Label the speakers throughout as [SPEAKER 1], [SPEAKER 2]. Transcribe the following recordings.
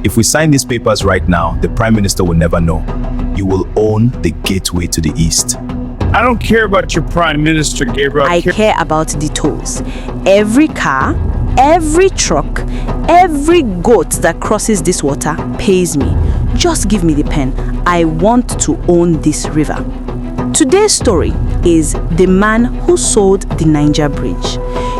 [SPEAKER 1] If we sign these papers right now, the Prime Minister will never know. You will own the gateway to the east.
[SPEAKER 2] I don't care about your Prime Minister, Gabriel.
[SPEAKER 3] I care about the tolls. Every car, every truck, every goat that crosses this water pays me. Just give me the pen. I want to own this river. Today's story is the man who sold the Niger bridge.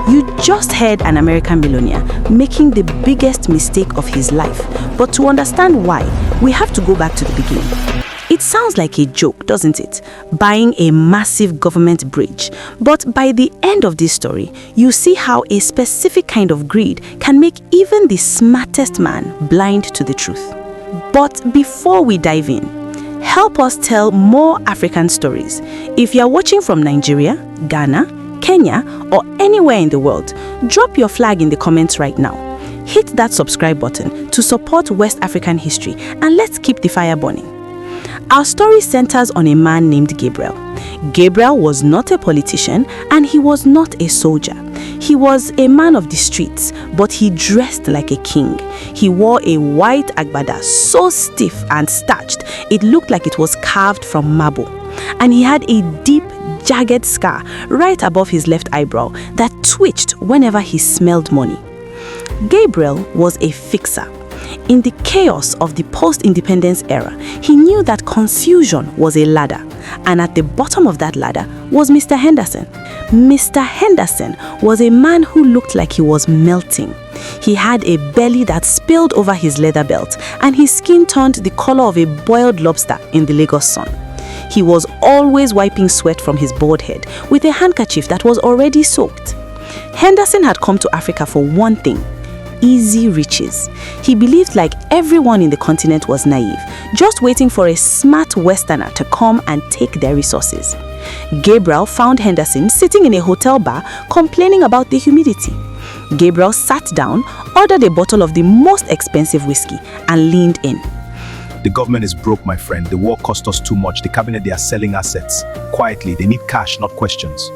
[SPEAKER 3] You just heard an American millionaire making the biggest mistake of his life. But to understand why, we have to go back to the beginning. It sounds like a joke, doesn't it? Buying a massive government bridge. But by the end of this story, you see how a specific kind of greed can make even the smartest man blind to the truth. But before we dive in, help us tell more African stories. If you're watching from Nigeria, Ghana, Kenya, or anywhere in the world, drop your flag in the comments right now. Hit that subscribe button to support West African history, and let's keep the fire burning. Our story centers on a man named Gabriel. Gabriel was not a politician and he was not a soldier. He was a man of the streets, but he dressed like a king. He wore a white agbada so stiff and starched, it looked like it was carved from marble. And he had a deep, jagged scar right above his left eyebrow that twitched whenever he smelled money. Gabriel was a fixer. In the chaos of the post-independence era, he knew that confusion was a ladder, and at the bottom of that ladder was Mr. Henderson. Mr. Henderson was a man who looked like he was melting. He had a belly that spilled over his leather belt, and his skin turned the color of a boiled lobster in the Lagos sun. He was always wiping sweat from his bald head with a handkerchief that was already soaked. Henderson had come to Africa for one thing: easy riches. He believed like everyone in the continent was naive, just waiting for a smart Westerner to come and take their resources. Gabriel found Henderson sitting in a hotel bar complaining about the humidity. Gabriel sat down, ordered a bottle of the most expensive whiskey, and leaned in.
[SPEAKER 1] The government is broke, my friend. The war cost us too much. The cabinet, they are selling assets. Quietly, they need cash, not questions.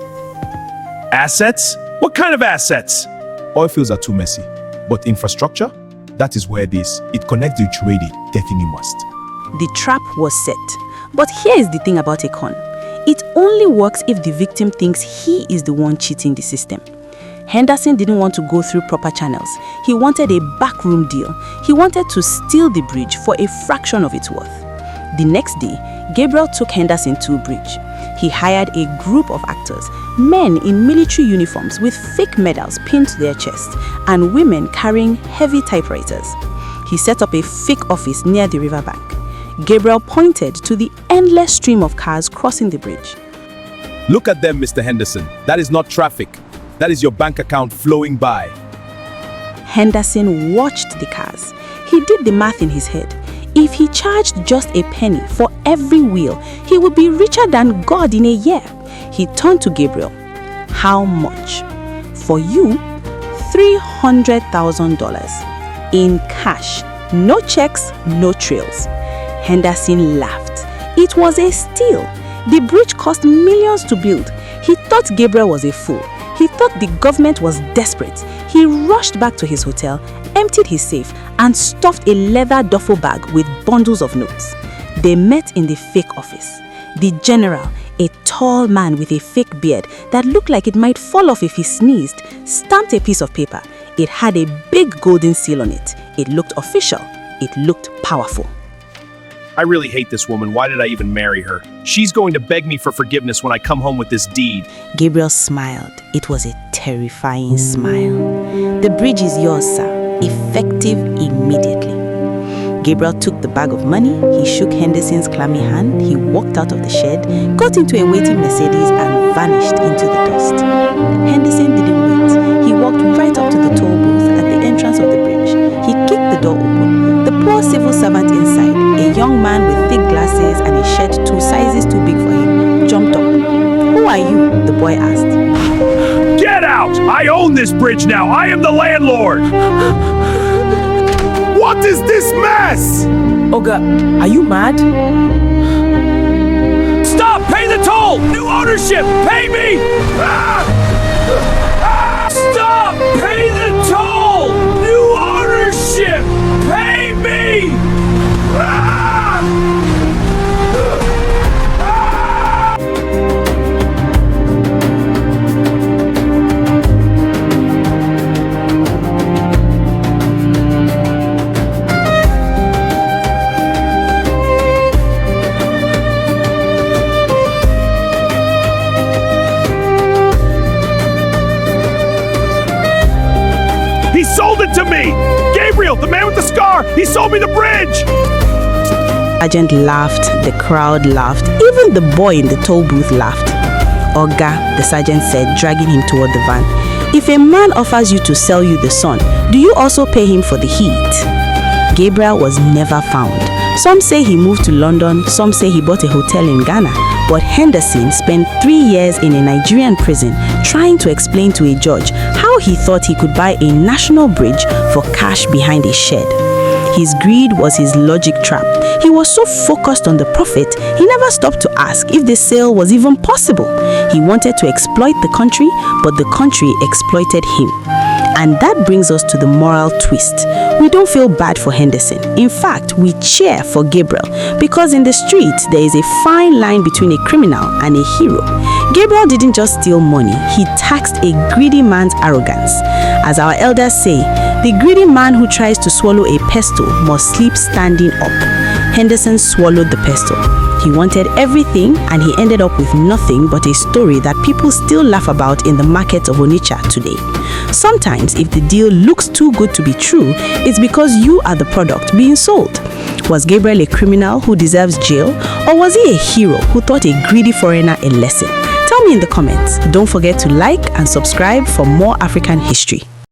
[SPEAKER 2] Assets? What kind of assets?
[SPEAKER 1] Oil fields are too messy. But infrastructure? That is where it is. It connects the traded, definitely must.
[SPEAKER 3] The trap was set. But here is the thing about a con. It only works if the victim thinks he is the one cheating the system. Henderson didn't want to go through proper channels. He wanted a backroom deal. He wanted to steal the bridge for a fraction of its worth. The next day, Gabriel took Henderson to a bridge. He hired a group of actors, men in military uniforms with fake medals pinned to their chests, and women carrying heavy typewriters. He set up a fake office near the riverbank. Gabriel pointed to the endless stream of cars crossing the bridge.
[SPEAKER 1] Look at them, Mr. Henderson. That is not traffic. That is your bank account flowing by.
[SPEAKER 3] Henderson watched the cars. He did the math in his head. If he charged just a penny for every wheel, he would be richer than God in a year. He turned to Gabriel. How much? For you, $300,000 in cash. No checks, no trails. Henderson laughed. It was a steal. The bridge cost millions to build. He thought Gabriel was a fool. He thought the government was desperate. He rushed back to his hotel, emptied his safe, and stuffed a leather duffel bag with bundles of notes. They met in the fake office. The general, a tall man with a fake beard that looked like it might fall off if he sneezed, stamped a piece of paper. It had a big golden seal on it. It looked official. It looked powerful.
[SPEAKER 2] I really hate this woman. Why did I even marry her? She's going to beg me for forgiveness when I come home with this deed.
[SPEAKER 3] Gabriel smiled. It was a terrifying smile. The bridge is yours, sir. Effective immediately. Gabriel took the bag of money. He shook Henderson's clammy hand. He walked out of the shed, got into a waiting Mercedes, and vanished into the dust. Henderson didn't wait. He walked right up to the toll booth at the entrance of the bridge. He kicked the door open. The poor civil servant inside, a young man with thick glasses and a shirt 2 sizes too big for him, jumped up. "Who are you?" the boy asked.
[SPEAKER 2] Get out! I own this bridge now. I am the landlord. What is this mess?
[SPEAKER 4] Oga, are you mad?
[SPEAKER 2] Stop! Pay the toll! New ownership! Pay me! Stop! Pay the toll! New ownership! Pay me! me! Gabriel, the man with the scar! He sold me the bridge!
[SPEAKER 3] Sergeant laughed, the crowd laughed, even the boy in the toll booth laughed. Oga, the sergeant said, dragging him toward the van. If a man offers you to sell you the sun, do you also pay him for the heat? Gabriel was never found. Some say he moved to London, some say he bought a hotel in Ghana, but Henderson spent 3 years in a Nigerian prison trying to explain to a judge how he thought he could buy a national bridge for cash behind a shed. His greed was his logic trap. He was so focused on the profit, he never stopped to ask if the sale was even possible. He wanted to exploit the country, but the country exploited him. And that brings us to the moral twist. We don't feel bad for Henderson. In fact, we cheer for Gabriel, because in the street, there is a fine line between a criminal and a hero. Gabriel didn't just steal money, he taxed a greedy man's arrogance. As our elders say, the greedy man who tries to swallow a pestle must sleep standing up. Henderson swallowed the pestle. He wanted everything and he ended up with nothing but a story that people still laugh about in the market of Onitsha today. Sometimes if the deal looks too good to be true, it's because you are the product being sold. Was Gabriel a criminal who deserves jail, or was he a hero who taught a greedy foreigner a lesson? Tell me in the comments. Don't forget to like and subscribe for more African history.